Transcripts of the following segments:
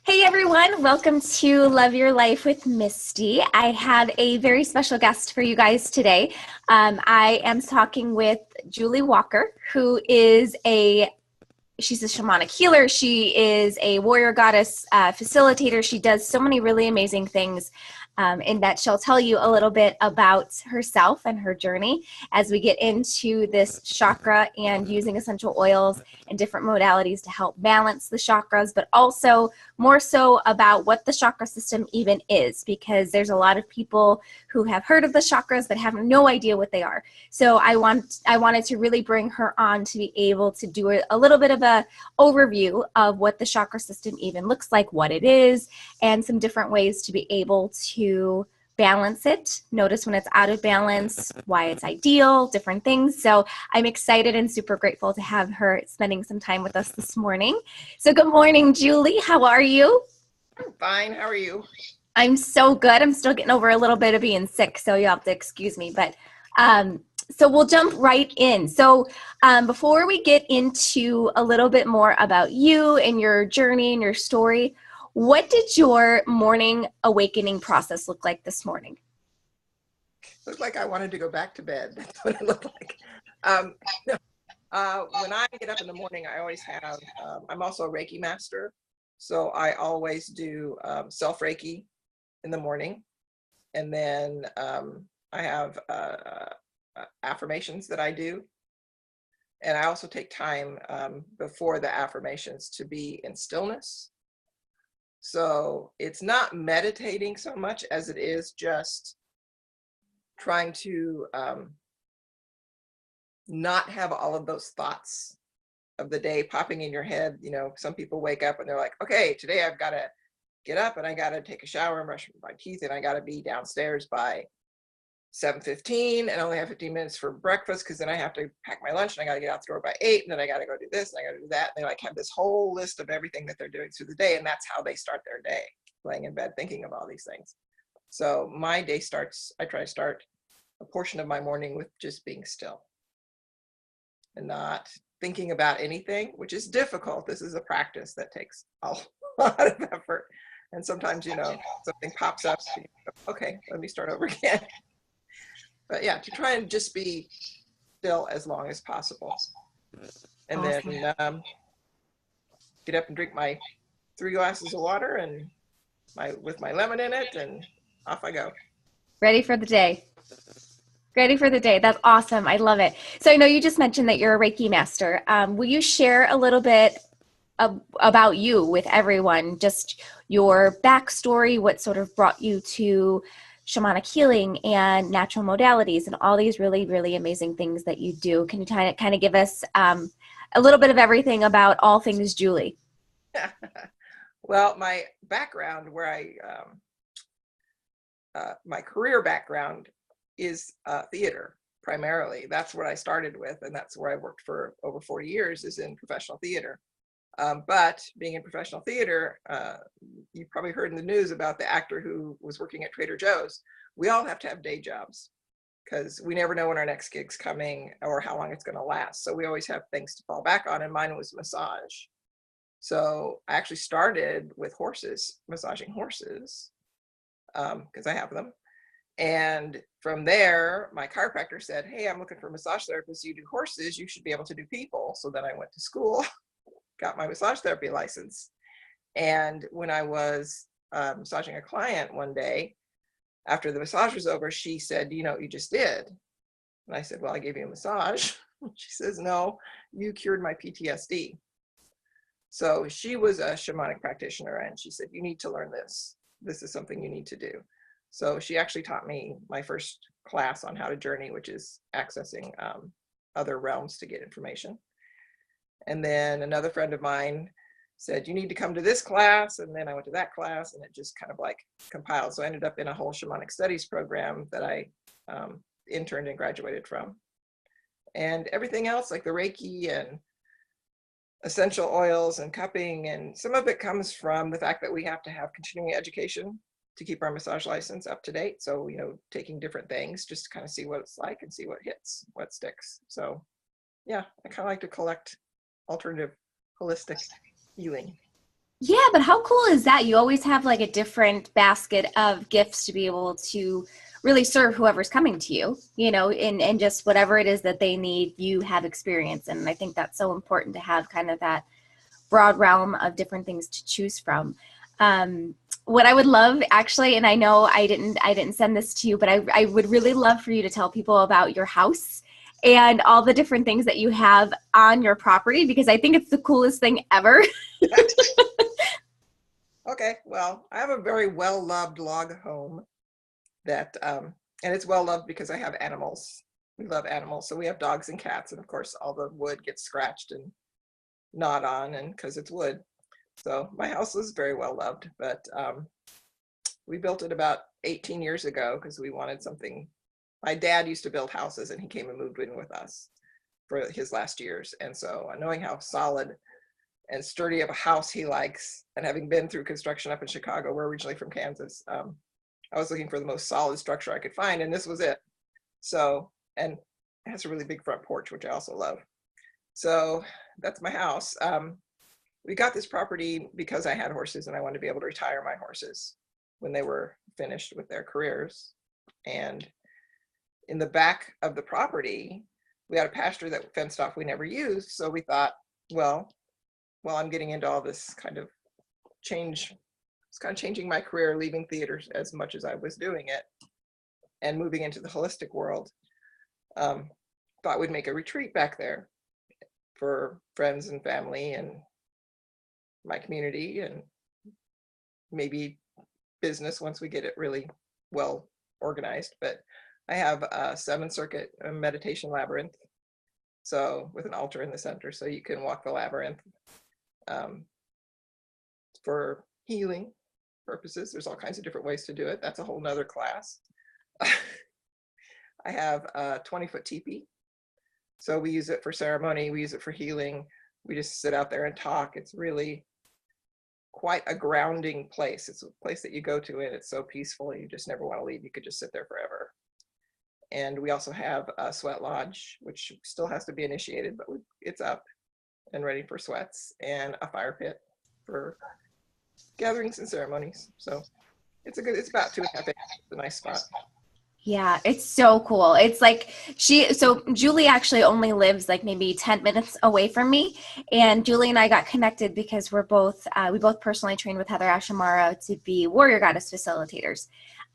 Hey everyone, welcome to Love Your Life with Misty. I have a very special guest for you guys today. I am talking with Juli Walker, who is she's a shamanic healer. She is a warrior goddess facilitator. She does so many really amazing things in that she'll tell you a little bit about herself and her journey as we get into this chakra and using essential oils and different modalities to help balance the chakras, but also more so about what the chakra system even is, because there's a lot of people who have heard of the chakras but have no idea what they are. So I wanted to really bring her on to be able to do a little bit of a overview of what the chakra system even looks like, what it is, and some different ways to be able to balance it, notice when it's out of balance, why it's ideal, different things. So I'm excited and super grateful to have her spending some time with us this morning. So good morning, Juli. How are you? I'm fine. How are you? I'm so good. I'm still getting over a little bit of being sick, so you'll have to excuse me. But so we'll jump right in. So before we get into a little bit more about you and your journey and your story, what did your morning awakening process look like this morning? Looked like I wanted to go back to bed. That's what it looked like. Um, when I get up in the morning, I always have, I'm also a Reiki master. So I always do self-Reiki in the morning. And then I have affirmations that I do. And I also take time before the affirmations to be in stillness. So it's not meditating so much as it is just trying to not have all of those thoughts of the day popping in your head. You know, some people wake up and they're like, okay, today I've got to get up and I got to take a shower and brush my teeth and I got to be downstairs by 7:15 and only have 15 minutes for breakfast because then I have to pack my lunch and I got to get out the door by 8 and then I got to go do this and I got to do that. And they like have this whole list of everything that they're doing through the day, and that's how they start their day, laying in bed thinking of all these things. So my day starts, I try to start a portion of my morning with just being still and not thinking about anything, which is difficult. This is a practice that takes a lot of effort. And sometimes, you know, something pops up. Okay, let me start over again. But yeah, to try and just be still as long as possible. And Awesome. then get up and drink my 3 glasses of water and with my lemon in it, and off I go. Ready for the day. Ready for the day. That's awesome. I love it. So I know you just mentioned that you're a Reiki master. Will you share a little bit about you with everyone? Just your backstory, what sort of brought you to shamanic healing and natural modalities and all these really, really amazing things that you do. Can you kind of give us a little bit of everything about all things Juli? Well, my background, my career background is theater primarily. That's what I started with, and that's where I worked for over 40 years, is in professional theater. But being in professional theater, you probably heard in the news about the actor who was working at Trader Joe's. We all have to have day jobs because we never know when our next gig's coming or how long it's going to last. So we always have things to fall back on, and mine was massage. So I actually started with horses, massaging horses, because I have them. And from there, my chiropractor said, hey, I'm looking for massage therapists. You do horses, you should be able to do people. So then I went to school, got my massage therapy license. And when I was massaging a client one day, after the massage was over, she said, you know what you just did? And I said, well, I gave you a massage. She says, no, you cured my PTSD. So she was a shamanic practitioner, and she said, you need to learn this. This is something you need to do. So she actually taught me my first class on how to journey, which is accessing other realms to get information. And then another friend of mine said, you need to come to this class. And then I went to that class, and it just kind of like compiled. So I ended up in a whole shamanic studies program that I interned and graduated from. And everything else, like the Reiki and essential oils and cupping, and some of it comes from the fact that we have to have continuing education to keep our massage license up to date. So, you know, taking different things just to kind of see what it's like and see what hits, what sticks. So yeah, I kind of like to collect alternative holistic healing. Yeah, but how cool is that? You always have like a different basket of gifts to be able to really serve whoever's coming to you, and just whatever it is that they need, you have experience. And I think that's so important to have kind of that broad realm of different things to choose from. What I would love actually, and I know I didn't send this to you, but I would really love for you to tell people about your house and all the different things that you have on your property, because I think it's the coolest thing ever. Okay, well, I have a very well-loved log home that, and it's well-loved because I have animals. We love animals. So we have dogs and cats, and of course, all the wood gets scratched and gnawed on, and because it's wood. So my house is very well-loved, but we built it about 18 years ago because we wanted something. My dad used to build houses, and he came and moved in with us for his last years. And so knowing how solid and sturdy of a house he likes, and having been through construction up in Chicago, we're originally from Kansas, I was looking for the most solid structure I could find, and this was it. So, and it has a really big front porch, which I also love. So that's my house. We got this property because I had horses, and I wanted to be able to retire my horses when they were finished with their careers. And in the back of the property, we had a pasture that fenced off we never used. So we thought, well, while I'm getting into all this kind of change, it's kind of changing my career, leaving theater as much as I was doing it and moving into the holistic world, thought we'd make a retreat back there for friends and family and my community, and maybe business once we get it really well organized. But I have a 7-circuit meditation labyrinth, so with an altar in the center, so you can walk the labyrinth for healing purposes. There's all kinds of different ways to do it. That's a whole nother class. I have a 20-foot teepee. So we use it for ceremony. We use it for healing. We just sit out there and talk. It's really quite a grounding place. It's a place that you go to and it's so peaceful. You just never want to leave. You could just sit there forever. And we also have a sweat lodge, which still has to be initiated, but it's up and ready for sweats, and a fire pit for gatherings and ceremonies. So it's about 2.5 acres. It's a nice spot. Yeah, it's so cool. It's like so Julie actually only lives like maybe 10 minutes away from me. And Julie and I got connected because we both personally trained with Heather Ashamara to be warrior goddess facilitators.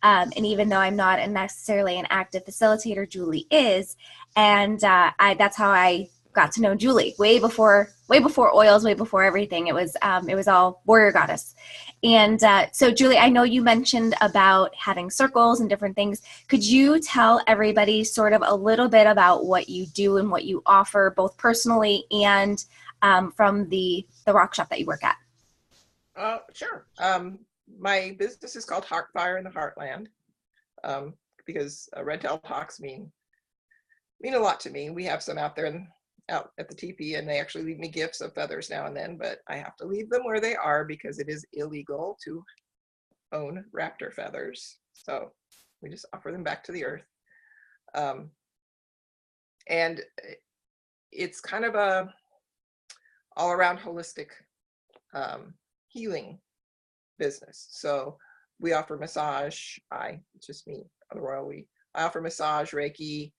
And even though I'm not necessarily an active facilitator, Julie is. And that's how I got to know Julie way before oils, way before everything. It was all warrior goddess. And so Julie, I know you mentioned about having circles and different things. Could you tell everybody sort of a little bit about what you do and what you offer, both personally and from the rock shop that you work at? Sure. My business is called Heartfire in the Heartland, because red-tailed hawks mean a lot to me. We have some out there out at the teepee, and they actually leave me gifts of feathers now and then, but I have to leave them where they are because it is illegal to own raptor feathers. So we just offer them back to the earth. And it's kind of a all-around holistic healing business. So we offer massage. It's just me, the Royal We. I offer massage, Reiki,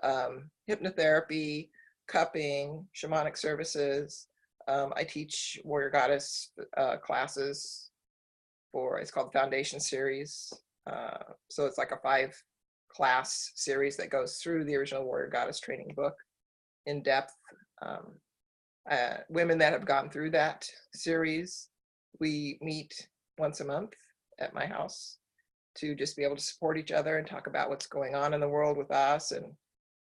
hypnotherapy, cupping, shamanic services. I teach warrior goddess classes it's called the Foundation Series. So it's like a 5-class series that goes through the original warrior goddess training book in depth. Women that have gone through that series, we meet once a month at my house to just be able to support each other and talk about what's going on in the world with us and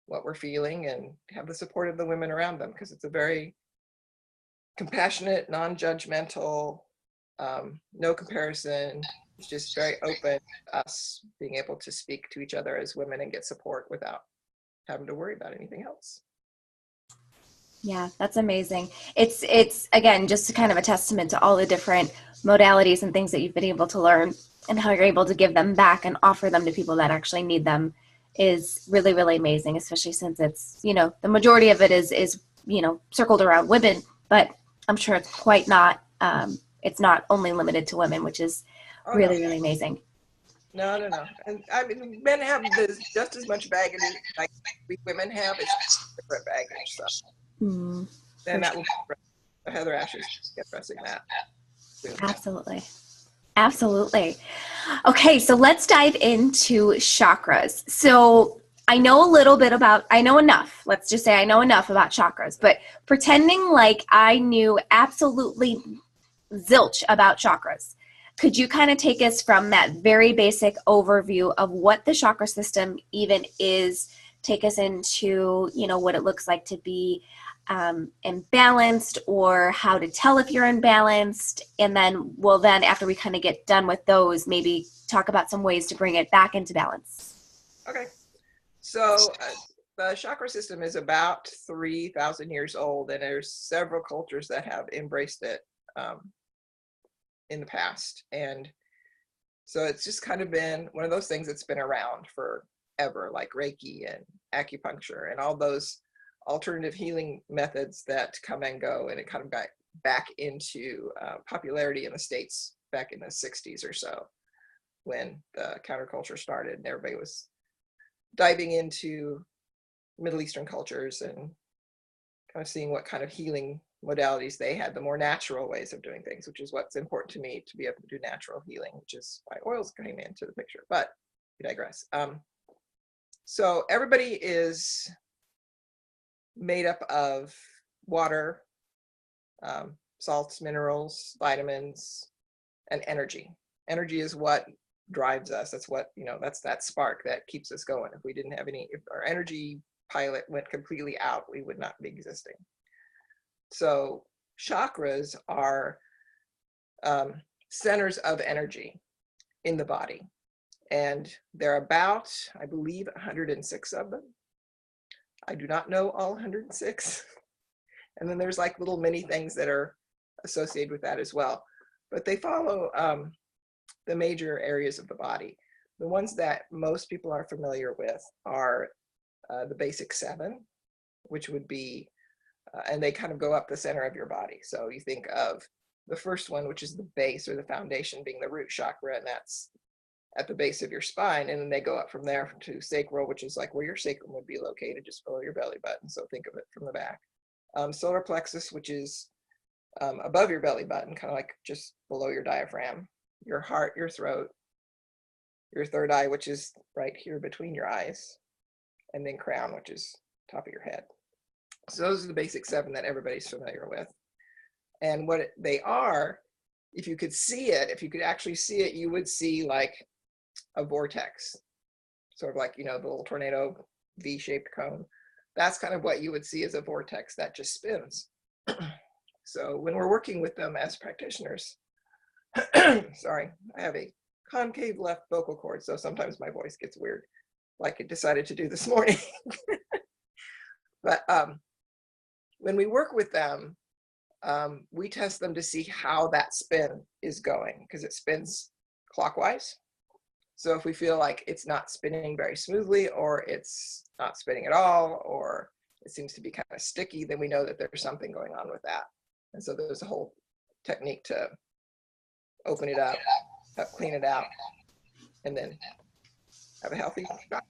what we're feeling, and have the support of the women around them, because it's a very compassionate, non-judgmental, no comparison. It's just very open to us being able to speak to each other as women and get support without having to worry about anything else. Yeah, that's amazing. It's again, just kind of a testament to all the different modalities and things that you've been able to learn, and how you're able to give them back and offer them to people that actually need them is really, really amazing, especially since it's, the majority of it is circled around women, but I'm sure it's quite not it's not only limited to women, which is Oh, really, no. really amazing. No, no, no. And I mean, men have this, just as much baggage like we women have. It's different baggage. So then that will be Heather Asher's addressing that soon. Absolutely. Absolutely. Okay, so let's dive into chakras. So I know a little bit about, I know enough. Let's just say I know enough about chakras, but pretending like I knew absolutely zilch about chakras. Could you kind of take us from that very basic overview of what the chakra system even is, take us into, you know, what it looks like to be imbalanced, or how to tell if you're imbalanced, and then after we kind of get done with those, maybe talk about some ways to bring it back into balance. Okay. So the chakra system is about 3,000 years old, and there's several cultures that have embraced it in the past. And so it's just kind of been one of those things that's been around forever, like Reiki and acupuncture and all those alternative healing methods that come and go. And it kind of got back into popularity in the States back in the 60s or so, when the counterculture started and everybody was diving into Middle Eastern cultures and kind of seeing what kind of healing modalities they had, the more natural ways of doing things, which is what's important to me, to be able to do natural healing, which is why oils came into the picture. But we digress. So everybody is made up of water, salts, minerals, vitamins, and energy. Energy is what drives us. That's what, you know, that's that spark that keeps us going. If we didn't have any, if our energy pilot went completely out, we would not be existing. So chakras are centers of energy in the body. And there are about, I believe, 106 of them. I do not know all 106. And then there's like little mini things that are associated with that as well. But they follow the major areas of the body. The ones that most people are familiar with are the basic 7, which would be, and they kind of go up the center of your body. So you think of the first one, which is the base or the foundation, being the root chakra, and that's at the base of your spine. And then they go up from there to sacral, which is like where your sacrum would be located, just below your belly button. So think of it from the back. Solar plexus, which is above your belly button, kind of like just below your diaphragm. Your heart, your throat, your third eye, which is right here between your eyes, and then crown, which is top of your head. So those are the basic 7 that everybody's familiar with. And what they are, if you could see it, if you could actually see it, you would see like a vortex, sort of like, you know, the little tornado V-shaped cone. That's kind of what you would see as a vortex that just spins. So when we're working with them as practitioners, sorry, I have a concave left vocal cord, so sometimes my voice gets weird, like it decided to do this morning. But when we work with them, we test them to see how that spin is going, because it spins clockwise. So if we feel like it's not spinning very smoothly, or it's not spinning at all, or it seems to be kind of sticky, then we know that there's something going on with that. And so there's a whole technique to open it up, clean it out, and then have a healthy shot.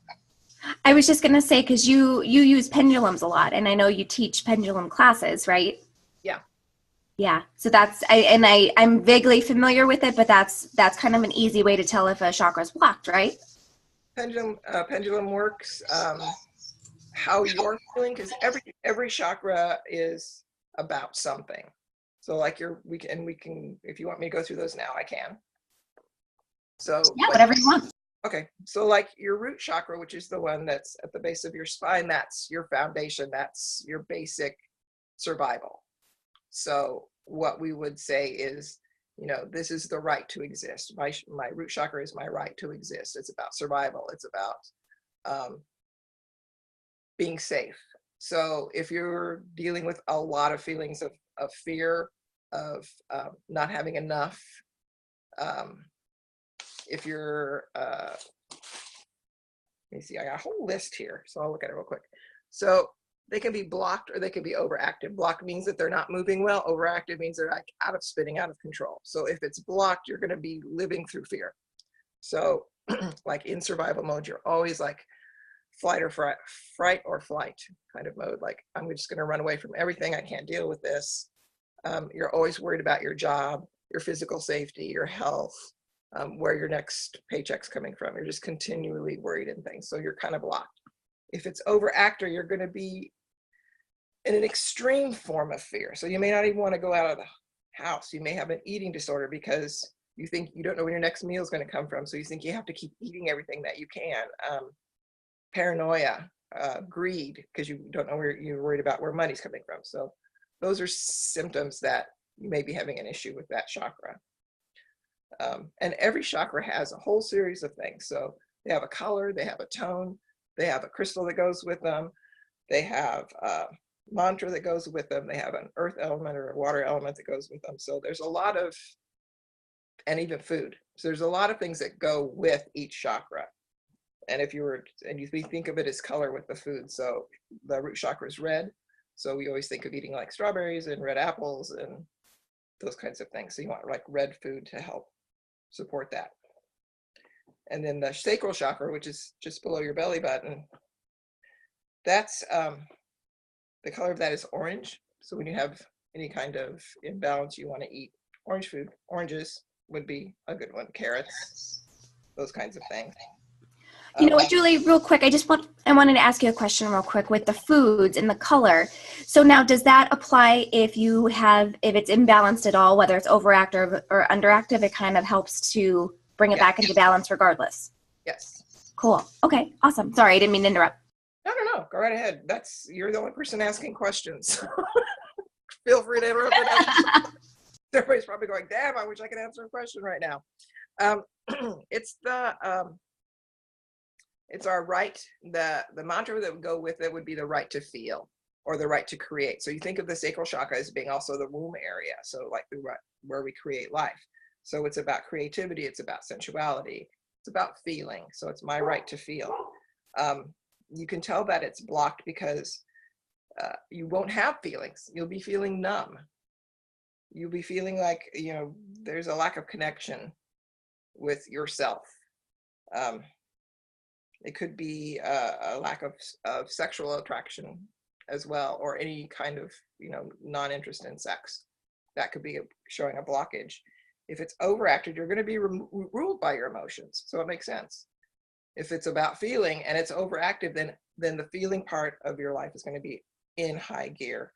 I was just going to say, because you use pendulums a lot, and I know you teach pendulum classes, right? Yeah. Yeah. So I'm vaguely familiar with it, but that's kind of an easy way to tell if a chakra is blocked, right? Pendulum works how you're feeling, because every chakra is about something. So like we can, if you want me to go through those now, I can. So yeah, whatever you want. Okay, so like your root chakra, which is the one that's at the base of your spine, that's your foundation, that's your basic survival. So what we would say is, you know, this is the right to exist. My root chakra is my right to exist. It's about survival. It's about being safe. So if you're dealing with a lot of feelings of fear, of not having enough, if you're, let me see, I got a whole list here, so I'll look at it real quick. So they can be blocked or they can be overactive. Blocked means that they're not moving well. Overactive means they're like out of spinning, out of control. So if it's blocked, you're going to be living through fear. So like in survival mode, you're always like fright or flight kind of mode. Like, I'm just going to run away from everything. I can't deal with this. You're always worried about your job, your physical safety, your health, where your next paycheck's coming from. You're just continually worried in things. So you're kind of blocked. If it's overactive, you're going to be in an extreme form of fear. So you may not even want to go out of the house. You may have an eating disorder because you think you don't know where your next meal is going to come from. So you think you have to keep eating everything that you can. Paranoia, greed, because you don't know where you're worried about where money's coming from. So those are symptoms that you may be having an issue with that chakra. And every chakra has a whole series of things. So they have a color, they have a tone, they have a crystal that goes with them, they have a mantra that goes with them, they have an earth element or a water element that goes with them. So there's a lot of, and even food. So there's a lot of things that go with each chakra. And if you were, and you think of it as color with the food. So the root chakra is red. So we always think of eating like strawberries and red apples and those kinds of things. So you want like red food to help support that. And then the sacral chakra, which is just below your belly button, that's the color of that is orange. So when you have any kind of imbalance, you want to eat orange food. Oranges would be a good one. Carrots, those kinds of things. You know what, Julie, real quick, I wanted to ask you a question real quick with the foods and the color. So now, does that apply if it's imbalanced at all, whether it's overactive or underactive, it kind of helps to bring it back into balance regardless? Yes. Cool. Okay, awesome. Sorry, I didn't mean to interrupt. No, go right ahead. You're the only person asking questions. Feel free to interrupt. Everybody's probably going, damn, I wish I could answer a question right now. It's our right, the mantra that would go with it would be the right to feel or the right to create. So you think of the sacral chakra as being also the womb area. So like where we create life. So it's about creativity. It's about sensuality. It's about feeling. So it's my right to feel. You can tell that it's blocked because you won't have feelings. You'll be feeling numb. You'll be feeling like, there's a lack of connection with yourself. It could be a lack of sexual attraction as well, or any kind of, non-interest in sex. That could be showing a blockage. If it's overactive, you're going to be ruled by your emotions. So it makes sense. If it's about feeling and it's overactive, then the feeling part of your life is going to be in high gear.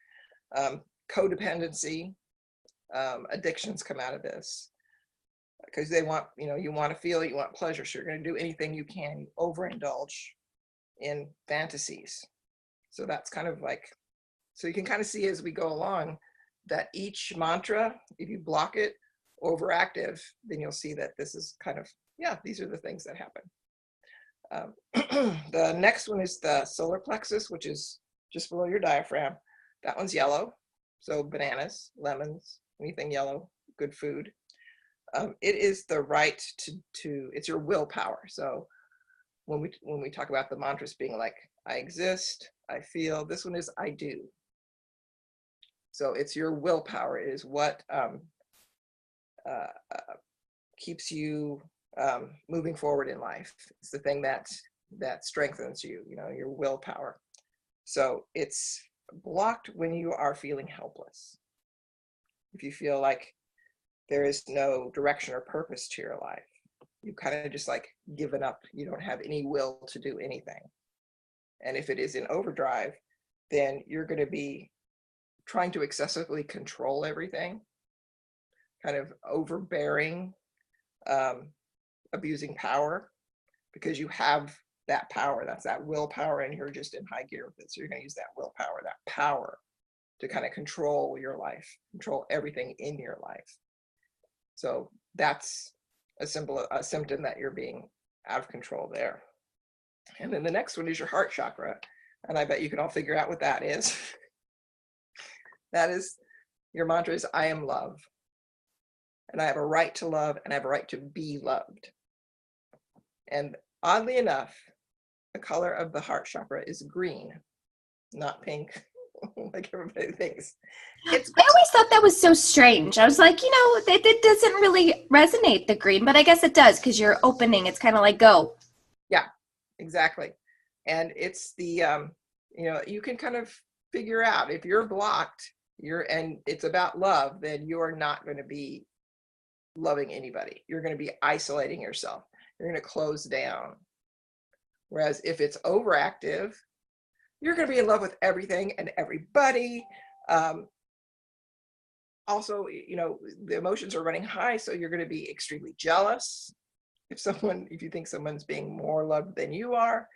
Codependency, addictions come out of this. Because they want, you want to feel, you want pleasure. So you're going to do anything you can. You overindulge in fantasies. So that's kind of like, so you can kind of see as we go along that each mantra, if you block it, overactive, then you'll see that this is kind of, these are the things that happen. The next one is the solar plexus, which is just below your diaphragm. That one's yellow. So bananas, lemons, anything yellow, good food. It is the right to it's your willpower. So when we talk about the mantras being like, I exist, I feel, this one is I do. So it's your willpower. It is what keeps you moving forward in life. It's the thing that strengthens you, your willpower. So it's blocked when you are feeling helpless. If you feel like there is no direction or purpose to your life, you kind of just like given up. You don't have any will to do anything. And if it is in overdrive, then you're going to be trying to excessively control everything, kind of overbearing, abusing power, because you have that power. That's that willpower, and you're just in high gear with it. So you're going to use that willpower, that power, to kind of control your life, control everything in your life. So that's a symptom that you're being out of control there. And then the next one is your heart chakra. And I bet you can all figure out what that is. That is, your mantra is, I am love. And I have a right to love, and I have a right to be loved. And oddly enough, the color of the heart chakra is green. not pink, like everybody thinks. I always thought that was so strange. I was like, it doesn't really resonate, the green, but I guess it does because you're opening. It's kind of like go. Yeah, exactly. And it's the, you can kind of figure out if you're blocked, and it's about love, then you're not going to be loving anybody. You're going to be isolating yourself. You're going to close down. Whereas if it's overactive, you're going to be in love with everything and everybody. Also, the emotions are running high, so you're going to be extremely jealous if you think someone's being more loved than you are.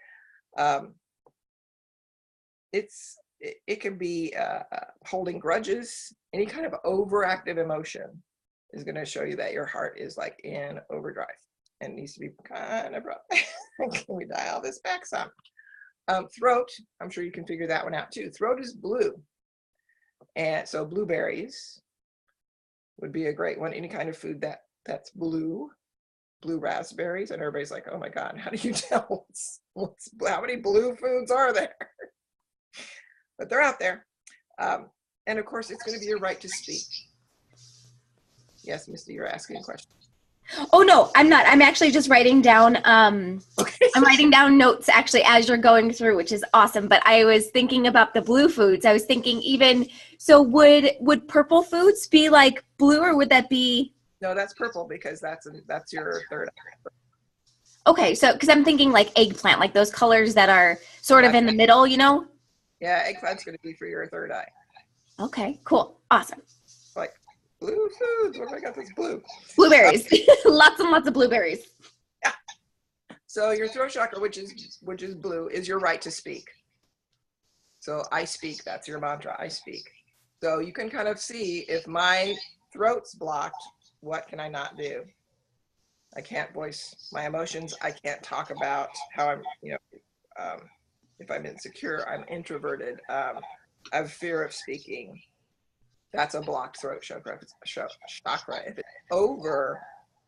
It can be holding grudges. Any kind of overactive emotion is going to show you that your heart is like in overdrive and needs to be kind of rough. Can we dial this back some? Throat, I'm sure you can figure that one out too. Throat is blue. And so blueberries would be a great one. Any kind of food that's blue raspberries. And everybody's like, oh my God, how do you tell how many blue foods are there? But they're out there. And of course, it's going to be your right to speak. Yes, Misty, you're asking a question. Oh, no, I'm not. I'm actually just writing down, Okay. I'm writing down notes actually as you're going through, which is awesome. But I was thinking about the blue foods. I was thinking so would purple foods be like blue, or would that be? No, that's purple because that's your third eye. Okay, so because I'm thinking like eggplant, like those colors that are sort of in the middle, Yeah, eggplant's going to be for your third eye. Okay, cool. Awesome. Like blue foods. What have I got that's blue? Blueberries. Lots and lots of blueberries. Yeah. So your throat chakra, which is blue, is your right to speak. So I speak, that's your mantra, I speak. So you can kind of see if my throat's blocked, what can I not do? I can't voice my emotions. I can't talk about how I'm, if I'm insecure, I'm introverted. I have fear of speaking. That's a blocked throat chakra. If it's over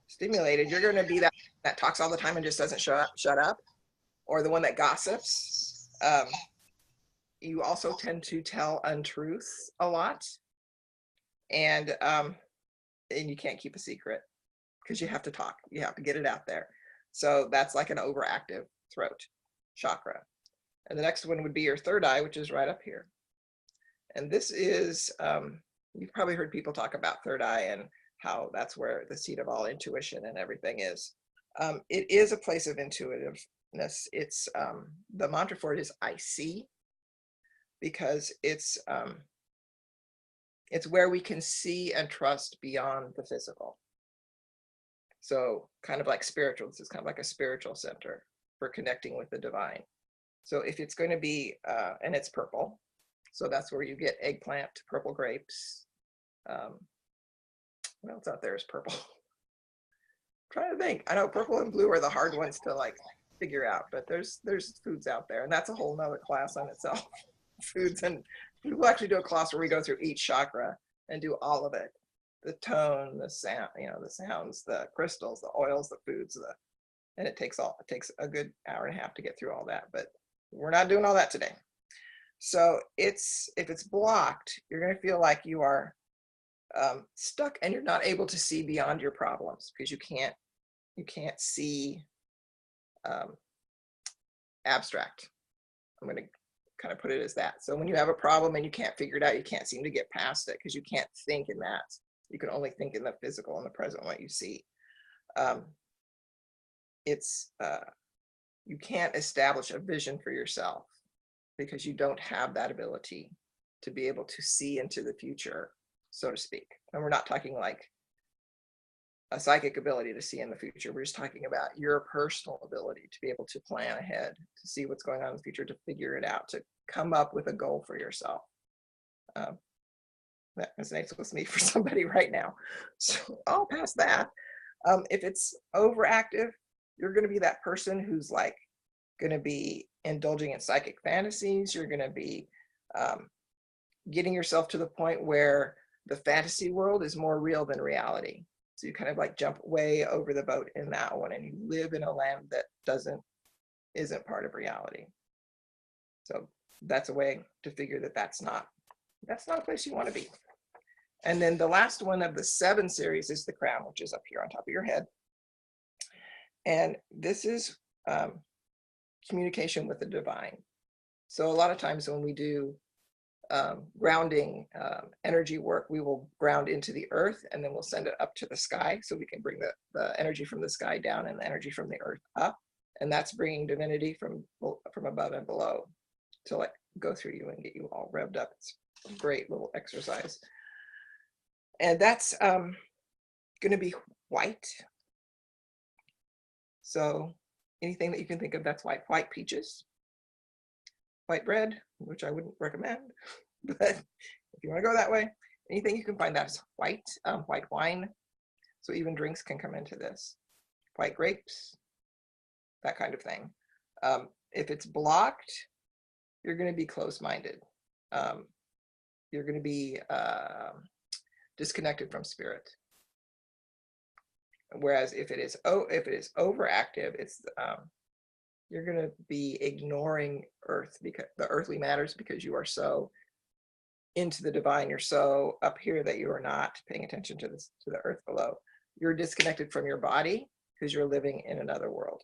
stimulated, you're going to be that talks all the time and just doesn't shut up, or the one that gossips. You also tend to tell untruths a lot, and you can't keep a secret because you have to talk. You have to get it out there. So that's like an overactive throat chakra. And the next one would be your third eye, which is right up here. And this is, you've probably heard people talk about third eye and how that's where the seat of all intuition and everything is. It is a place of intuitiveness. It's, the mantra for it is I see, because it's where we can see and trust beyond the physical. So kind of like spiritual, this is kind of like a spiritual center for connecting with the divine. So if it's going to be, and it's purple, so that's where you get eggplant, purple grapes. What else out there is purple? I'm trying to think. I know purple and blue are the hard ones to like figure out, but there's foods out there, and that's a whole nother class on itself. Foods, and we'll actually do a class where we go through each chakra and do all of it. The tone, the sound, the sounds, the crystals, the oils, the foods, and it takes a good hour and a half to get through all that, but we're not doing all that today. So if it's blocked, you're going to feel like you are stuck and you're not able to see beyond your problems because you can't see abstract. I'm going to kind of put it as that. So when you have a problem and you can't figure it out, you can't seem to get past it because you can't think in that. You can only think in the physical and the present, what you see. You can't establish a vision for yourself because you don't have that ability to be able to see into the future, so to speak. And we're not talking like a psychic ability to see in the future. We're just talking about your personal ability to be able to plan ahead, to see what's going on in the future, to figure it out, to come up with a goal for yourself. That resonates with me for somebody right now. So I'll pass that. If it's overactive, you're going to be that person who's like going to be indulging in psychic fantasies. You're going to be getting yourself to the point where the fantasy world is more real than reality. So you kind of like jump way over the boat in that one, and you live in a land that isn't part of reality. So that's a way to figure that that's not a place you want to be. And then the last one of the 7 series is the crown, which is up here on top of your head. And this is communication with the divine. So a lot of times when we do grounding energy work, we will ground into the earth, and then we'll send it up to the sky, so we can bring the energy from the sky down and the energy from the earth up. And that's bringing divinity from above and below to like go through you and get you all revved up. It's a great little exercise. And that's going to be white. So anything that you can think of that's white. White peaches, white bread, which I wouldn't recommend, but if you want to go that way, anything you can find that's white, white wine. So even drinks can come into this. White grapes, that kind of thing. If it's blocked, you're going to be closed-minded. You're going to be disconnected from spirit. Whereas if it is overactive, it's you're going to be ignoring earth, because the earthly matters, because you are so into the divine, you're so up here that you are not paying attention to the earth below. You're disconnected from your body because you're living in another world.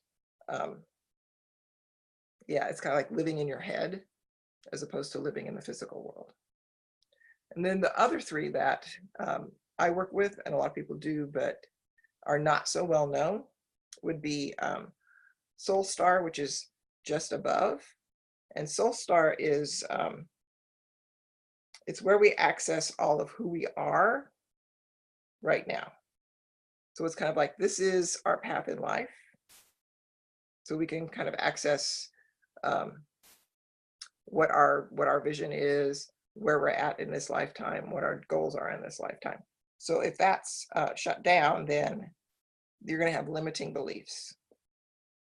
Yeah, it's kind of like living in your head as opposed to living in the physical world. And then the other 3 that I work with, and a lot of people do, but are not so well known, would be Soul Star, which is just above. And Soul Star is, it's where we access all of who we are right now. So it's kind of like, this is our path in life. So we can kind of access what our vision is, where we're at in this lifetime, what our goals are in this lifetime. So if that's shut down, then you're going to have limiting beliefs.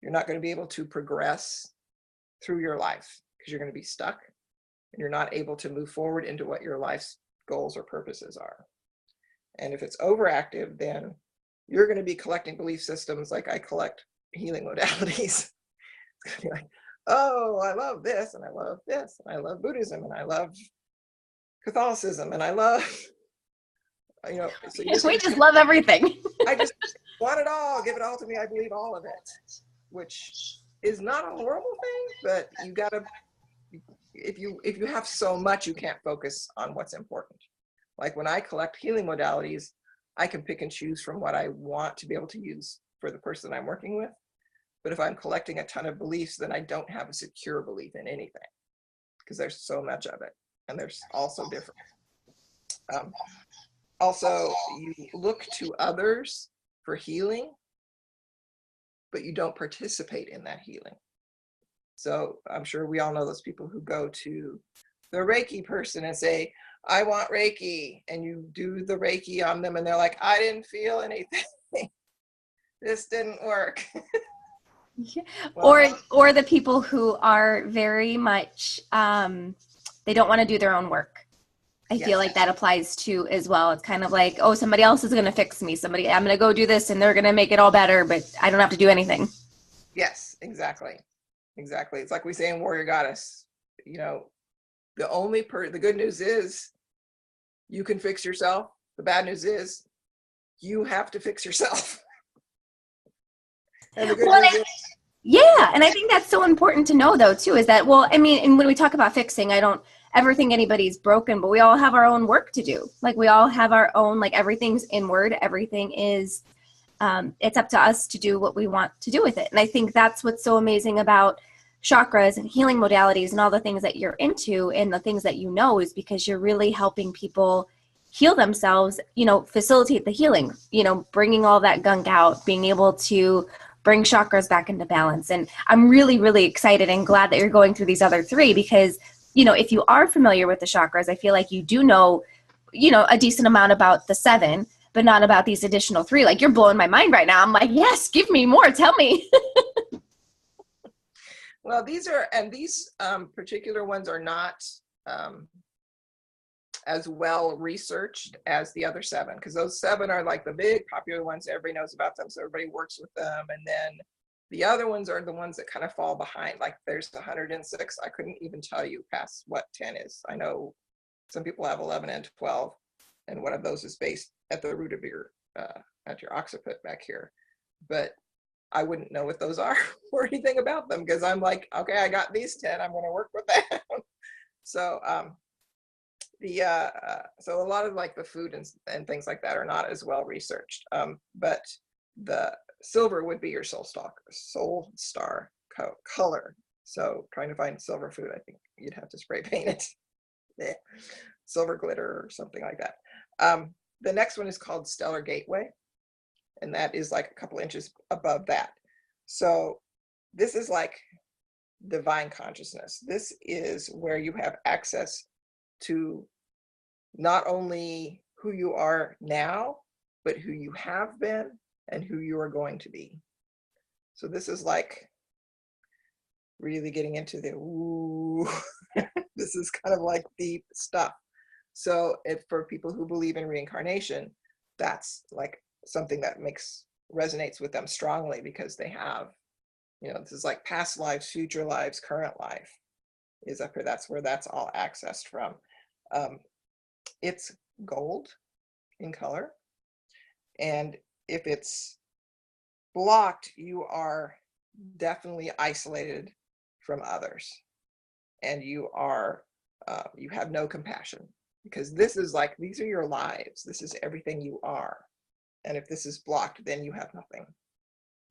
You're not going to be able to progress through your life because you're going to be stuck, and you're not able to move forward into what your life's goals or purposes are. And if it's overactive, then you're going to be collecting belief systems like I collect healing modalities. It's going to be like, oh, I love this, and I love this, and I love Buddhism, and I love Catholicism, and I love, you know. So we just love everything. I just want it all. Give it all to me. I believe all of it, which is not a horrible thing, but you gotta, if you have so much, you can't focus on what's important. Like when I collect healing modalities, I can pick and choose from what I want to be able to use for the person I'm working with. But if I'm collecting a ton of beliefs, then I don't have a secure belief in anything, because there's so much of it, and there's also different. Also, you look to others for healing, but you don't participate in that healing. So I'm sure we all know those people who go to the Reiki person and say, I want Reiki, and you do the Reiki on them, and they're like, I didn't feel anything. This didn't work. Yeah. Well, or the people who are very much they don't want to do their own work. I feel like that applies to as well. It's kind of like, oh, somebody else is going to fix me. I'm going to go do this and they're going to make it all better, but I don't have to do anything. Yes, exactly. Exactly. It's like we say in Warrior Goddess, you know, the good news is you can fix yourself. The bad news is you have to fix yourself. And the good news is, yeah. And I think that's so important to know though, too, is that, well, I mean, and when we talk about fixing, I don't ever think anybody's broken, but we all have our own work to do. Like we all have our own, like everything's inward. Everything is, it's up to us to do what we want to do with it. And I think that's what's so amazing about chakras and healing modalities and all the things that you're into and the things that you know, is because you're really helping people heal themselves, you know, facilitate the healing, you know, bringing all that gunk out, being able to bring chakras back into balance. And I'm really, really excited and glad that you're going through these other 3, because, you know, if you are familiar with the chakras, I feel like you do know, you know, a decent amount about the 7, but not about these additional 3. Like you're blowing my mind right now. I'm like, yes, give me more. Tell me. well, these particular ones are not as well researched as the other 7, because those 7 are like the big popular ones. Everybody knows about them, so everybody works with them. And then The other ones are the ones that kind of fall behind. Like there's 106. I couldn't even tell you past what 10 is. I know some people have 11 and 12, and one of those is based at the root of your at your occiput back here. But I wouldn't know what those are or anything about them, because I'm like, okay, I got these 10. I'm going to work with that. So so a lot of like the food and things like that are not as well researched. But the silver would be your soul star color. So trying to find silver food, I think you'd have to spray paint it. Yeah. Silver glitter or something like that. The next one is called Stellar Gateway, and that is like a couple inches above that. So this is like divine consciousness. This is where you have access to not only who you are now, but who you have been and who you are going to be. So this is like really getting into the ooh. This is kind of like deep stuff. So for people who believe in reincarnation, that's like something that resonates with them strongly, because they have, this is like past lives, future lives, current life is up here. That's where that's all accessed from. It's gold in color. And if it's blocked, you are definitely isolated from others. And you have no compassion, because this is like, these are your lives. This is everything you are. And if this is blocked, then you have nothing.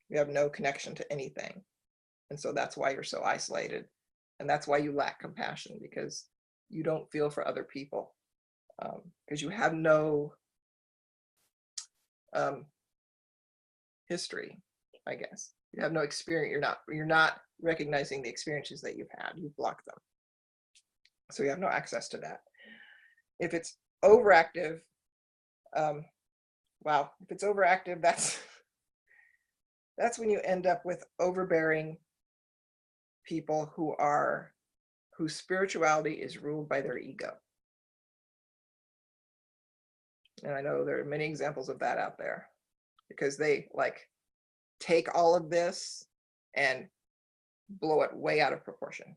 You have no connection to anything. And so that's why you're so isolated. And that's why you lack compassion, because you don't feel for other people. Because you have no history, I guess. You have no experience. You're not recognizing the experiences that you've had. You've blocked them. So you have no access to that. If it's overactive, if it's overactive, that's when you end up with overbearing people whose spirituality is ruled by their ego. And I know there are many examples of that out there, because they like take all of this and blow it way out of proportion.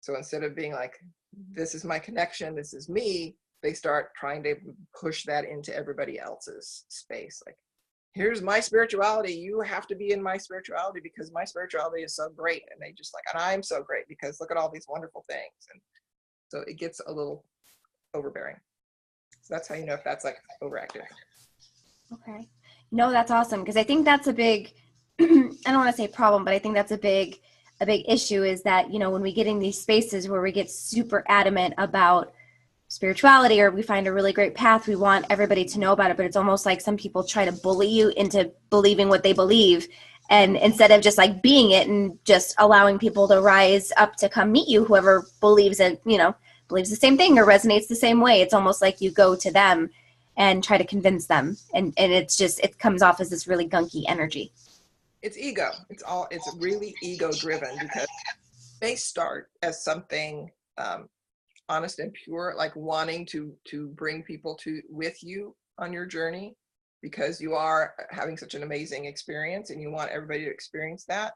So instead of being like, this is my connection, this is me, they start trying to push that into everybody else's space. Like, here's my spirituality. You have to be in my spirituality because my spirituality is so great. And they just like, and I'm so great because look at all these wonderful things. And so it gets a little overbearing. So that's how you know if that's like overactive. Okay. No, that's awesome. Because I think that's a big, I don't want to say problem, but I think that's a big issue, is that, when we get in these spaces where we get super adamant about spirituality, or we find a really great path, we want everybody to know about it, but it's almost like some people try to bully you into believing what they believe. And instead of just like being it and just allowing people to rise up to come meet you, whoever believes it, believes the same thing or resonates the same way, it's almost like you go to them and try to convince them. And it comes off as this really gunky energy. It's ego. It's really ego driven, because they start as something honest and pure, like wanting to bring people with you on your journey, because you are having such an amazing experience and you want everybody to experience that.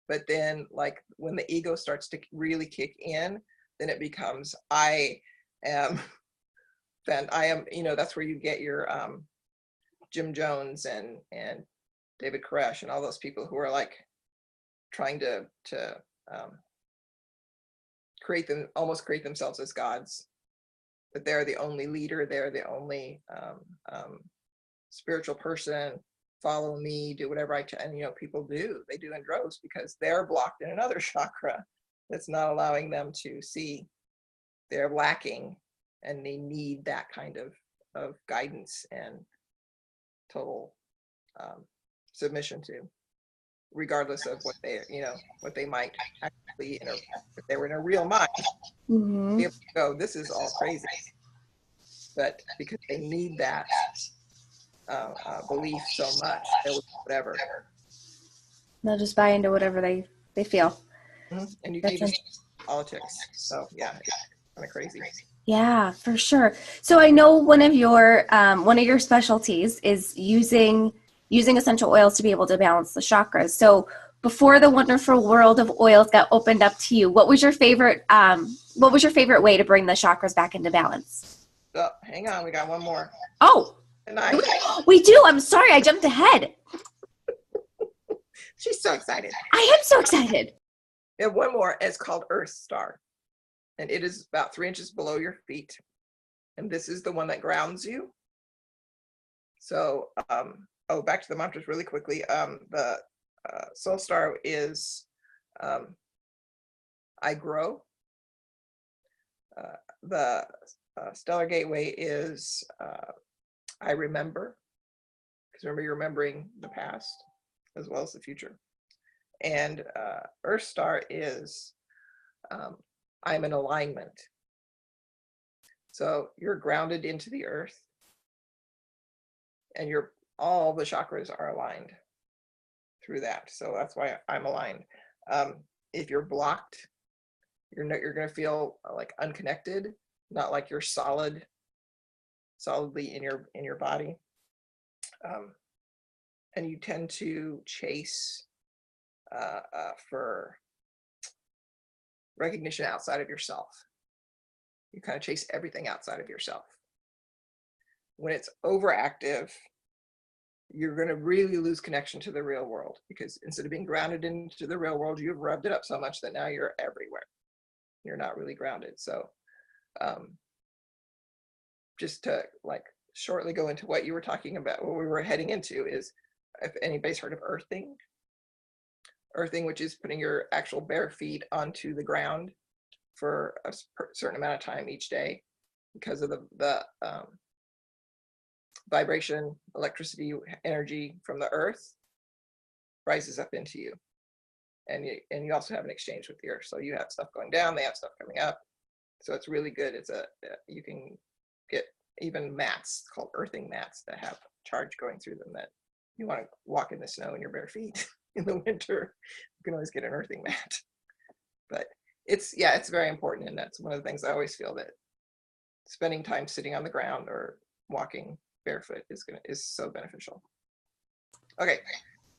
But then like when the ego starts to really kick in, then it becomes, I am, that's where you get your Jim Jones and David Koresh and all those people who are like trying to create themselves as gods, but they're the only leader, they're the only spiritual person, follow me, do whatever I can. And people do in droves, because they're blocked in another chakra that's not allowing them to see they're lacking, and they need that kind of guidance and total submission to, regardless of what they might actually, if they were in a real mind, be able to go, this is all crazy. But because they need that belief so much, they'll whatever. They'll just buy into whatever they feel. Mm-hmm. And you can even politics. So yeah, it's kind of crazy. Yeah, for sure. So I know one of your specialties is using using essential oils to be able to balance the chakras. So before the wonderful world of oils got opened up to you, what was your favorite way to bring the chakras back into balance? So hang on, we got one more. Oh, And I, we do. I'm sorry, I jumped ahead. she's so excited. I am so excited. We have one more. It's called Earth Star. And it is about 3 inches below your feet. And this is the one that grounds you. So, back to the mantras really quickly. The Soul Star is I grow. The Stellar Gateway is I remember. Because remember, you're remembering the past as well as the future. And Earth Star is I'm in alignment. So you're grounded into the earth, and all the chakras are aligned through that. So that's why I'm aligned. If you're blocked, you're going to feel like unconnected, not like you're solidly in your body. And you tend to chase for recognition outside of yourself. You kind of chase everything outside of yourself. When it's overactive, you're going to really lose connection to the real world, because instead of being grounded into the real world, you've rubbed it up so much that now you're everywhere. You're not really grounded. So just to like shortly go into what you were talking about, what we were heading into, is if anybody's heard of earthing, which is putting your actual bare feet onto the ground for a certain amount of time each day, because of the vibration, electricity, energy from the earth rises up into you, and you also have an exchange with the earth. So you have stuff going down, they have stuff coming up. So it's really good. You can get even mats called earthing mats that have charge going through them, that you want to walk in the snow in your bare feet in the winter. You can always get an earthing mat. But it's very important, and that's one of the things I always feel, that spending time sitting on the ground or walking barefoot is so beneficial. Okay,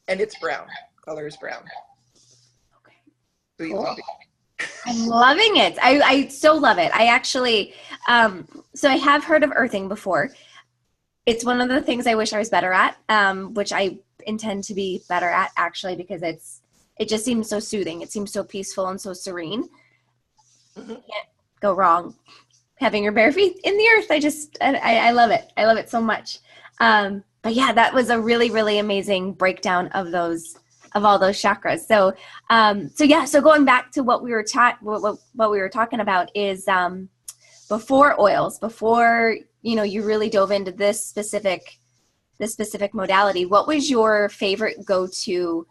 and it's brown. Color is brown. Okay. So you love it. I'm loving it. I so love it. I actually, so I have heard of earthing before. It's one of the things I wish I was better at, which I intend to be better at, actually, because it just seems so soothing. It seems so peaceful and so serene. Mm-hmm. Can't go wrong having your bare feet in the earth. I love it. I love it so much. But yeah, that was a really, really amazing breakdown of all those chakras. So going back to what we were talking about is before oils, before you really dove into this specific modality, what was your favorite go-to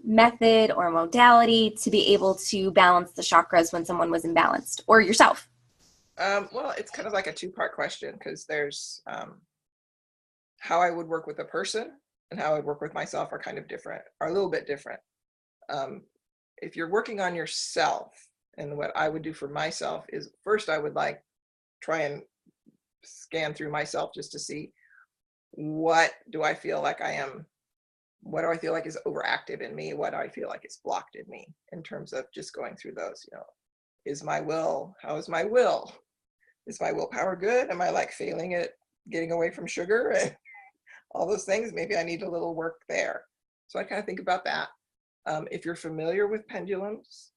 method or modality to be able to balance the chakras when someone was imbalanced, or yourself? Well, it's kind of like a two-part question, because there's how I would work with a person and how I would work with myself are a little bit different. If you're working on yourself, and what I would do for myself is, first I would try and scan through myself just to see, what do I feel like I am, what do I feel like is overactive in me, what do I feel like is blocked in me, in terms of just going through those. How is my will? Is my willpower good? Am I failing at getting away from sugar and all those things? Maybe I need a little work there. So I kind of think about that. If you're familiar with pendulums,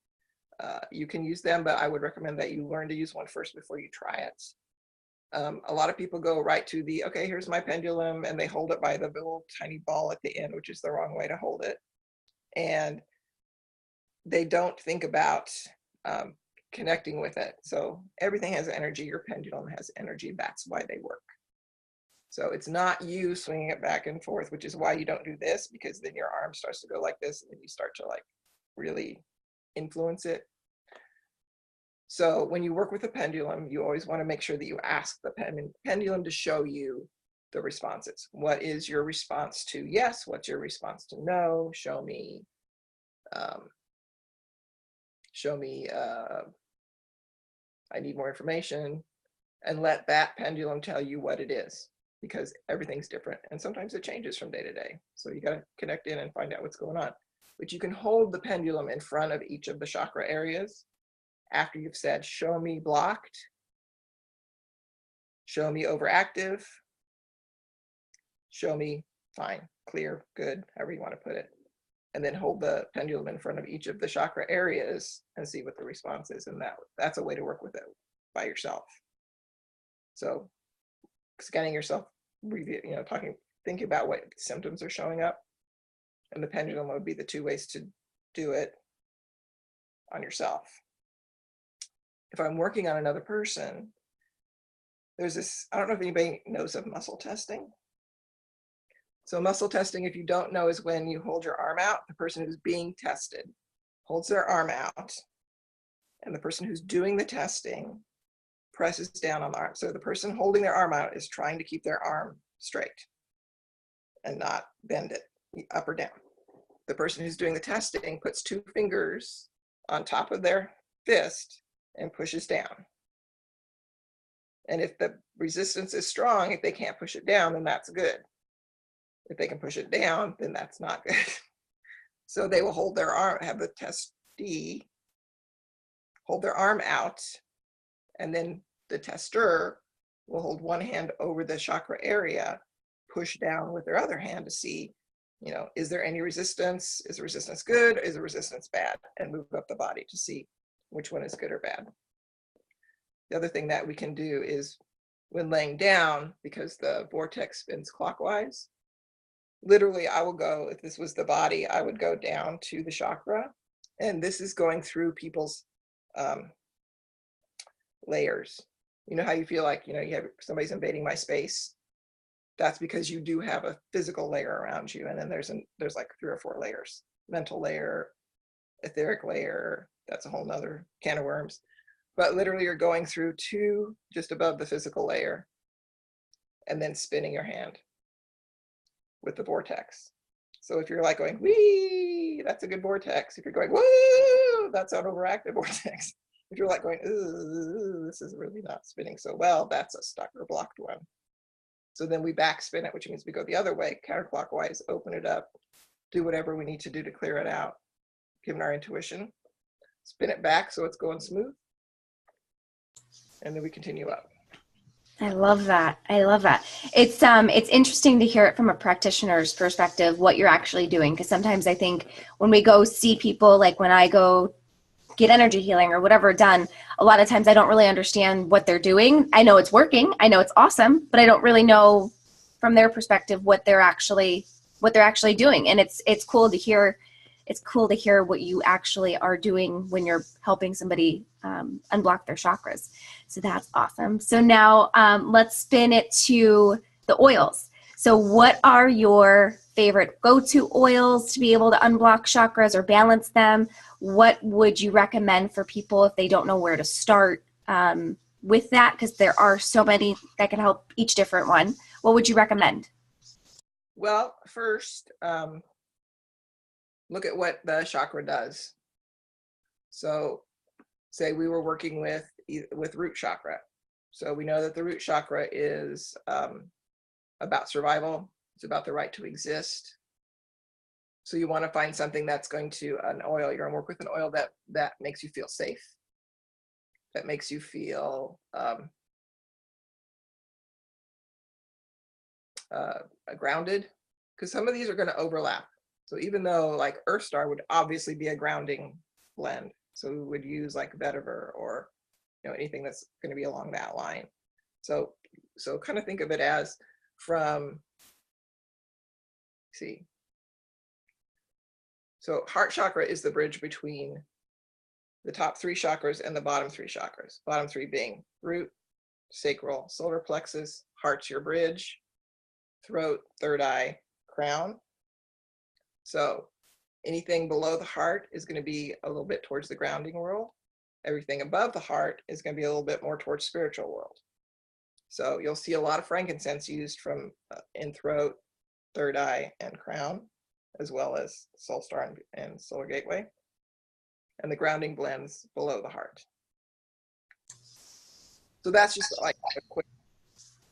you can use them, but I would recommend that you learn to use one first before you try it. A lot of people go right to okay, here's my pendulum, and they hold it by the little tiny ball at the end, which is the wrong way to hold it. And they don't think about connecting with it. So everything has energy. Your pendulum has energy. That's why they work. So it's not you swinging it back and forth, which is why you don't do this, because then your arm starts to go like this, and then you start to really influence it. So when you work with a pendulum, you always want to make sure that you ask the pendulum to show you the responses. What is your response to yes? What's your response to no? Show me, I need more information, and let that pendulum tell you what it is. because everything's different. And sometimes it changes from day to day. So you got to connect in and find out what's going on. But you can hold the pendulum in front of each of the chakra areas after you've said, show me blocked, show me overactive, show me fine, clear, good, however you want to put it. And then hold the pendulum in front of each of the chakra areas and see what the response is. And that's a way to work with it by yourself. So scanning yourself, thinking about what symptoms are showing up. And the pendulum would be the two ways to do it on yourself. If I'm working on another person, there's this, I don't know if anybody knows of muscle testing. So muscle testing, if you don't know, is when you hold your arm out, the person who's being tested holds their arm out, and the person who's doing the testing presses down on the arm. So the person holding their arm out is trying to keep their arm straight and not bend it up or down. The person who's doing the testing puts two fingers on top of their fist and pushes down. And if the resistance is strong, if they can't push it down, then that's good. If they can push it down, then that's not good. So they will hold their arm, have the testee hold their arm out, and then the tester will hold one hand over the chakra area, push down with their other hand to see, is there any resistance? Is the resistance good? Is the resistance bad? And move up the body to see which one is good or bad. The other thing that we can do is when laying down, because the vortex spins clockwise, literally I will go, if this was the body, I would go down to the chakra. And this is going through people's layers. You know how you feel like, you have somebody's invading my space? That's because you do have a physical layer around you. And then there's like 3 or 4 layers: mental layer, etheric layer. That's a whole nother can of worms. But literally you're going through 2 just above the physical layer and then spinning your hand with the vortex. So if you're like going, wee, that's a good vortex. If you're going, woo, that's an overactive vortex. If you're like going, ooh, this is really not spinning so well, that's a stuck or blocked one. So then we backspin it, which means we go the other way, counterclockwise, open it up, do whatever we need to do to clear it out, given our intuition. Spin it back so it's going smooth. And then we continue up. I love that. I love that. It's interesting to hear it from a practitioner's perspective, what you're actually doing. Because sometimes I think when we go see people, like when I go get energy healing or whatever done, a lot of times I don't really understand what they're doing. I know it's working. I know it's awesome, but I don't really know from their perspective what they're actually doing. And it's cool to hear. It's cool to hear what you actually are doing when you're helping somebody unblock their chakras. So that's awesome. So now let's spin it to the oils. So what are your favorite go-to oils to be able to unblock chakras or balance them? What would you recommend for people if they don't know where to start with that? Because there are so many that can help each different one. What would you recommend? Well, first, look at what the chakra does. So say we were working with root chakra. So we know that the root chakra is about survival. It's about the right to exist. So you want to find something that's going to, an oil, you're going to work with an oil that makes you feel safe, that makes you feel grounded, because some of these are going to overlap. So even though like Earth Star would obviously be a grounding blend, so we would use like vetiver or anything that's going to be along that line. So kind of think of it as from, so heart chakra is the bridge between the top 3 chakras and the bottom 3 chakras. Bottom 3 being root, sacral, solar plexus, heart's your bridge, throat, third eye, crown. So anything below the heart is going to be a little bit towards the grounding world. Everything above the heart is going to be a little bit more towards spiritual world. So you'll see a lot of frankincense used from in throat, third eye, and crown, as well as soul star and solar gateway. And the grounding blends below the heart. So that's just like a quick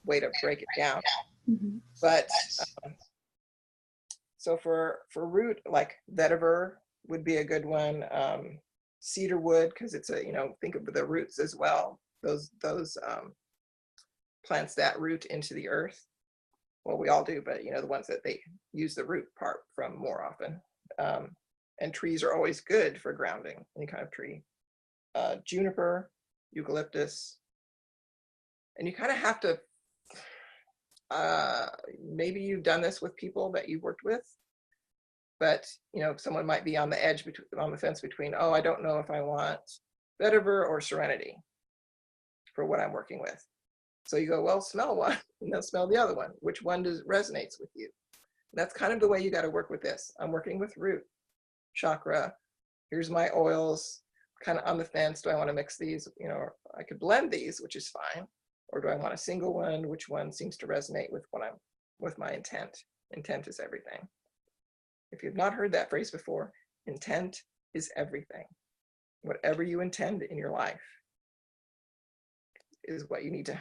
way to break it down. Mhm. But so for root, like vetiver would be a good one. Cedar wood, because it's a, think of the roots as well. Those plants that root into the earth. Well, we all do, but the ones that they use the root part from more often. And trees are always good for grounding, any kind of tree. Juniper, eucalyptus, and you kind of have to. Maybe you've done this with people that you've worked with, but someone might be on the edge on the fence between, oh, I don't know if I want vetiver or serenity for what I'm working with. So you go, well, smell one, and then smell the other one. Which one resonates with you? And that's kind of the way you got to work with this. I'm working with root, chakra. Here's my oils, kind of on the fence. Do I want to mix these? I could blend these, which is fine. Or do I want a single one? Which one seems to resonate with my intent? Intent is everything. If you've not heard that phrase before, intent is everything. Whatever you intend in your life is what you need to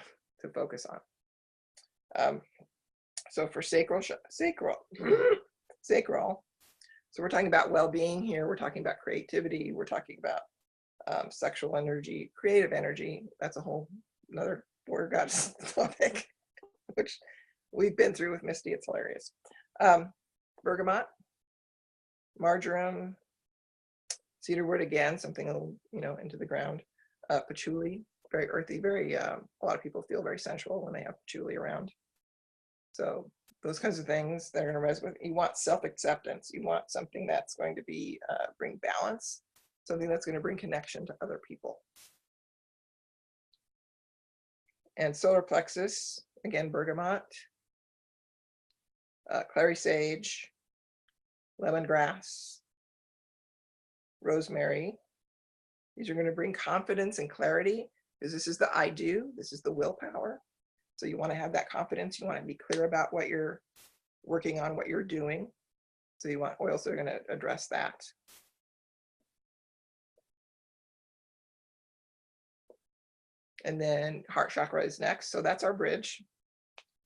focus on. So for sacral, so we're talking about well-being here. We're talking about creativity. We're talking about sexual energy, creative energy. That's a whole another Word Goddess topic, which we've been through with Misty. It's hilarious. Bergamot, marjoram, cedarwood, again, something a little, into the ground. Patchouli, very earthy, very, a lot of people feel very sensual when they have patchouli around. So those kinds of things that are going to resonate with. You want self-acceptance. You want something that's going to be bring balance, something that's going to bring connection to other people. And solar plexus, again, bergamot, clary sage, lemongrass, rosemary. These are going to bring confidence and clarity, because this is the I do, this is the willpower. So you want to have that confidence. You want to be clear about what you're working on, what you're doing. So you want oils that are going to address that. And then heart chakra is next. So that's our bridge.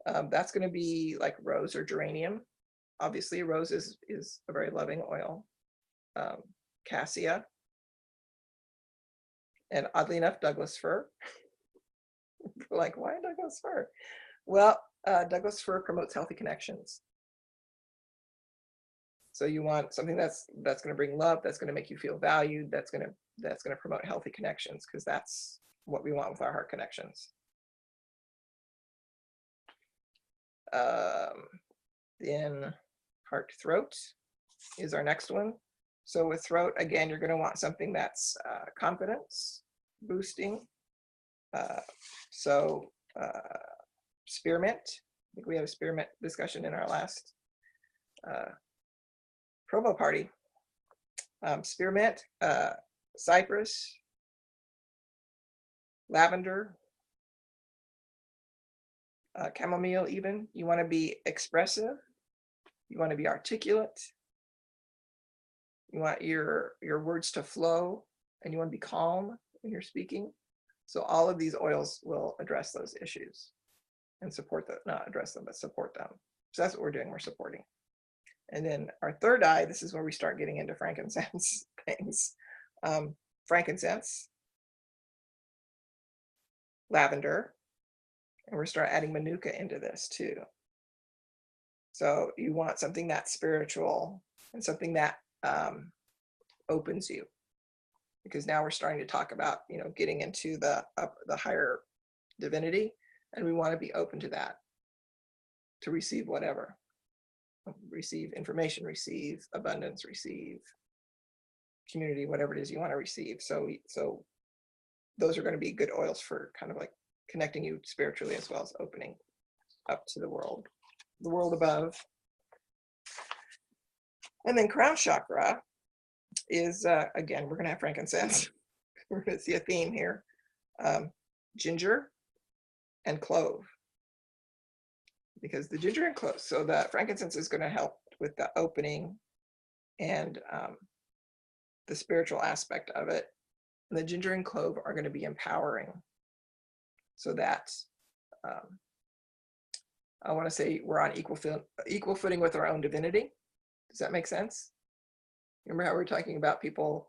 That's going to be like rose or geranium. Obviously, rose is a very loving oil. Cassia. And oddly enough, Douglas fir. Like, why Douglas fir? Well, Douglas fir promotes healthy connections. So you want something that's going to bring love, that's going to make you feel valued, that's going to promote healthy connections, because that's what we want with our heart connections. Then heart throat is our next one. So with throat, again, you're going to want something that's confidence boosting. Spearmint. I think we had a spearmint discussion in our last promo party. Spearmint, cypress, lavender, chamomile even. You want to be expressive. You want to be articulate. You want your words to flow, and you want to be calm when you're speaking. So all of these oils will address those issues and support them, not address them, but support them. So that's what we're doing, we're supporting. And then our third eye, this is where we start getting into frankincense things. Frankincense, lavender, and we're start adding manuka into this too. So you want something that's spiritual and something that opens you, because now we're starting to talk about, getting into the higher divinity, and we want to be open to that, to receive whatever, receive information, receive abundance, receive community, whatever it is you want to receive. So those are going to be good oils for kind of like connecting you spiritually, as well as opening up to the world above. And then crown chakra is, again, we're going to have frankincense. We're going to see a theme here. Ginger and clove. Because the ginger and clove, so the frankincense is going to help with the opening and the spiritual aspect of it. And the ginger and clove are going to be empowering. So that I want to say we're on equal footing with our own divinity. Does that make sense? Remember how we were talking about people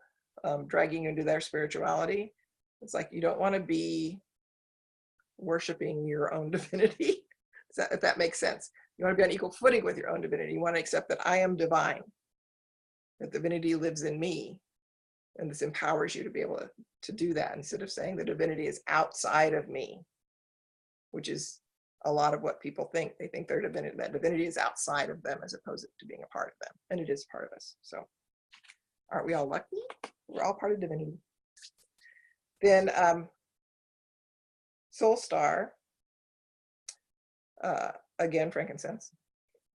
dragging you into their spirituality? It's like you don't want to be worshiping your own divinity. If that makes sense. You want to be on equal footing with your own divinity. You want to accept that I am divine, that divinity lives in me, and this empowers you to be able to do that, instead of saying the divinity is outside of me, which is a lot of what people think. They think their divinity, that divinity is outside of them as opposed to being a part of them, and it is part of us. So aren't we all lucky? We're all part of divinity. Then soul star, again, frankincense.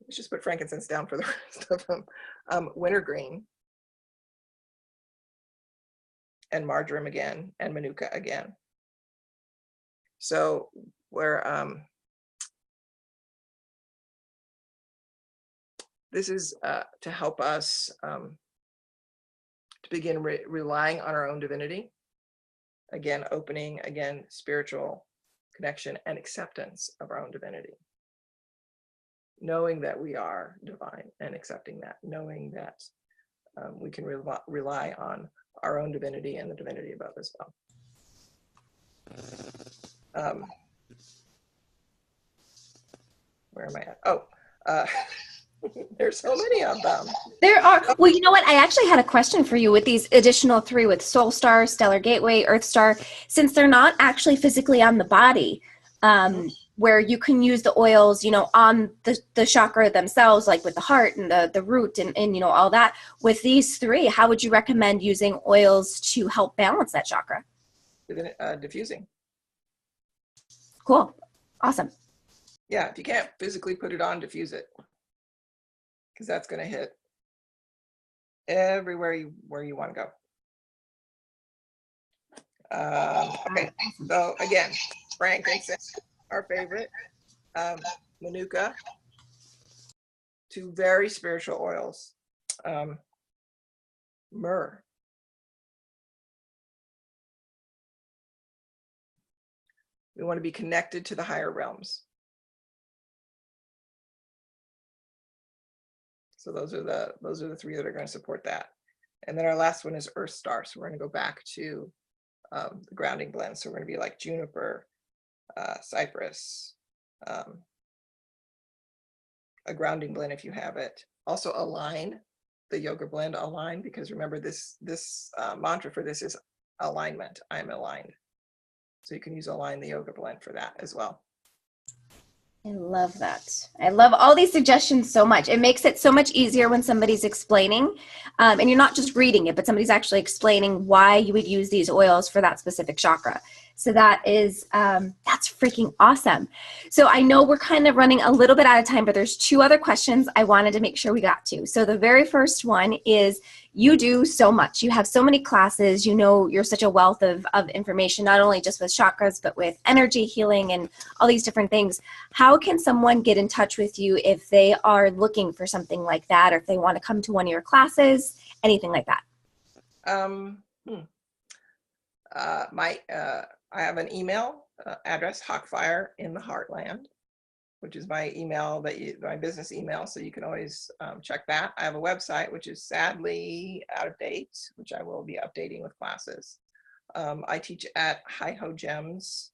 Let's just put frankincense down for the rest of them. Wintergreen, and marjoram again, and manuka again. So where this is to help us to begin relying on our own divinity. Again, opening, again, spiritual connection and acceptance of our own divinity. Knowing that we are divine and accepting that, knowing that we can rely on our own divinity and the divinity above as well. Where am I at? Oh, there's so many of them. There are. Well, you know what? I actually had a question for you with these additional 3 with Soul Star, Stellar Gateway, Earth Star, since they're not actually physically on the body, where you can use the oils, you know, on the chakra themselves, like with the heart and the root and, you know, all that. With these 3, how would you recommend using oils to help balance that chakra? Diffusing. Cool. Awesome. Yeah, if you can't physically put it on, diffuse it, because that's going to hit everywhere where you want to go. Okay, so again, frankincense, our favorite, manuka, 2 very spiritual oils, myrrh. We want to be connected to the higher realms. So those are the 3 that are going to support that. And then our last one is Earth Star. So we're going to go back to the grounding blend. So we're going to be like juniper, cypress, a grounding blend if you have it. Also align, the yoga blend align, because remember this mantra for this is alignment. I'm aligned. So you can use align the yoga blend for that as well. I love that. I love all these suggestions so much. It makes it so much easier when somebody's explaining, and you're not just reading it, but somebody's actually explaining why you would use these oils for that specific chakra. So that is, that's freaking awesome. So I know we're kind of running a little bit out of time, but there's 2 other questions I wanted to make sure we got to. So the very first one is, you do so much. You have so many classes. You know, you're such a wealth of information, not only just with chakras, but with energy healing and all these different things. How can someone get in touch with you if they are looking for something like that, or if they want to come to one of your classes, anything like that? I have an email address, Hawkfire in the Heartland, which is my email, my business email. So you can always check that. I have a website, which is sadly out of date, which I will be updating with classes. I teach at Hi Ho Gems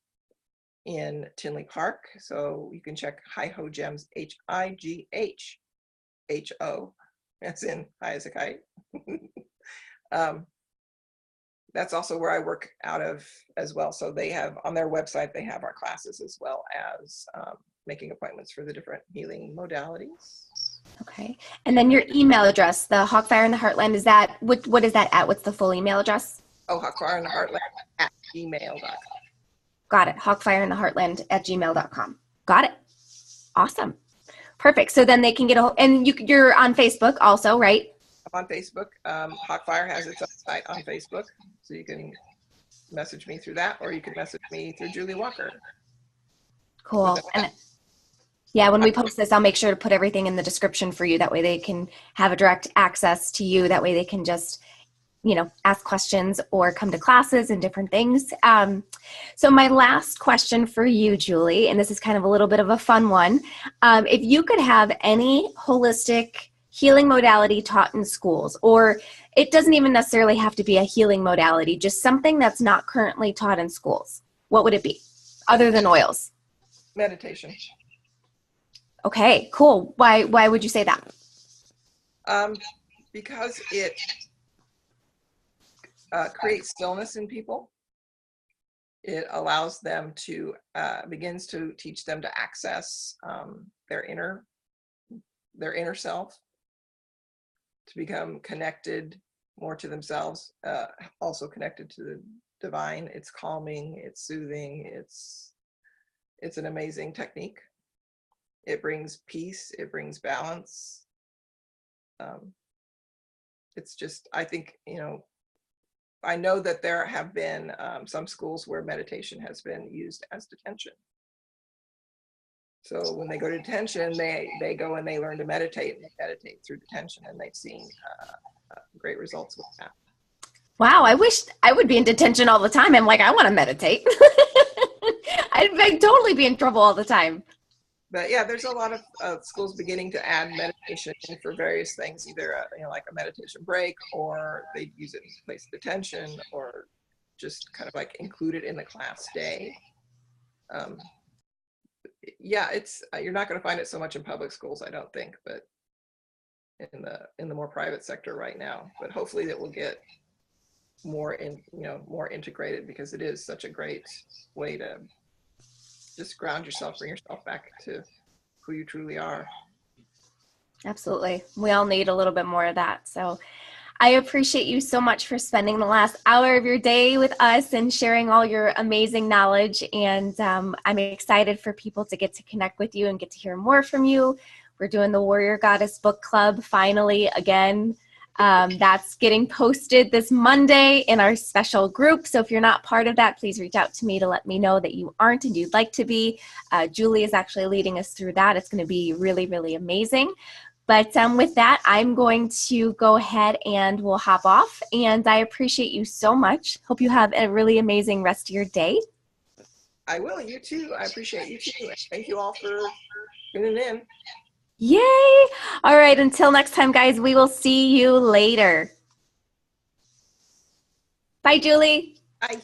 in Tinley Park. So you can check Hi Ho Gems, HIGHHO, as in high as a kite. That's also where I work out of as well. So they have on their website, they have our classes as well as making appointments for the different healing modalities. Okay. And then your email address, the Hawkfire in the Heartland, is that, what is that at? What's the full email address? Oh, Hawkfire in the Heartland at gmail.com. Got it. Hawkfire in the Heartland at gmail.com. Got it. Awesome. Perfect. So then they can get and you're on Facebook also, right? I'm on Facebook. Hawkfire has its own site on Facebook. So you can message me through that, or you can message me through Juli Walker. Cool. And yeah, when we post this, I'll make sure to put everything in the description for you. That way they can have a direct access to you. That way they can just ask questions or come to classes and different things. So my last question for you, Julie, and this is kind of a little bit of a fun one. If you could have any holistic healing modality taught in schools, or it doesn't even necessarily have to be a healing modality, just something that's not currently taught in schools, what would it be other than oils? Meditation. Okay, cool. Why would you say that? Because it creates stillness in people. It allows them to, begins to teach them to access their inner self, to become connected more to themselves, also connected to the divine. It's calming, it's soothing, it's an amazing technique. It brings peace, it brings balance. It's just, I think, I know that there have been some schools where meditation has been used as detention. So when they go to detention, they go and they learn to meditate, and they meditate through detention, and they've seen great results with that. Wow, I wish I would be in detention all the time. I'm like, I want to meditate. I'd totally be in trouble all the time. But yeah, there's a lot of schools beginning to add meditation for various things, either like a meditation break, or they use it in place of detention, or just kind of like include it in the class day. Yeah, it's you're not going to find it so much in public schools, I don't think, but in the more private sector right now. But hopefully that will get more more integrated, because it is such a great way to just ground yourself, bring yourself back to who you truly are. Absolutely. We all need a little bit more of that. So I appreciate you so much for spending the last hour of your day with us and sharing all your amazing knowledge. And I'm excited for people to get to connect with you and get to hear more from you. We're doing the Warrior Goddess Book Club finally again. That's getting posted this Monday in our special group. So if you're not part of that, please reach out to me to let me know that you aren't and you'd like to be. Julie is actually leading us through that. It's going to be really, really amazing. But with that, I'm going to go ahead and we'll hop off. And I appreciate you so much. Hope you have a really amazing rest of your day. I will. You too. I appreciate you too. Thank you all for tuning in. Yay! All right, until next time, guys, we will see you later. Bye, Julie. Bye.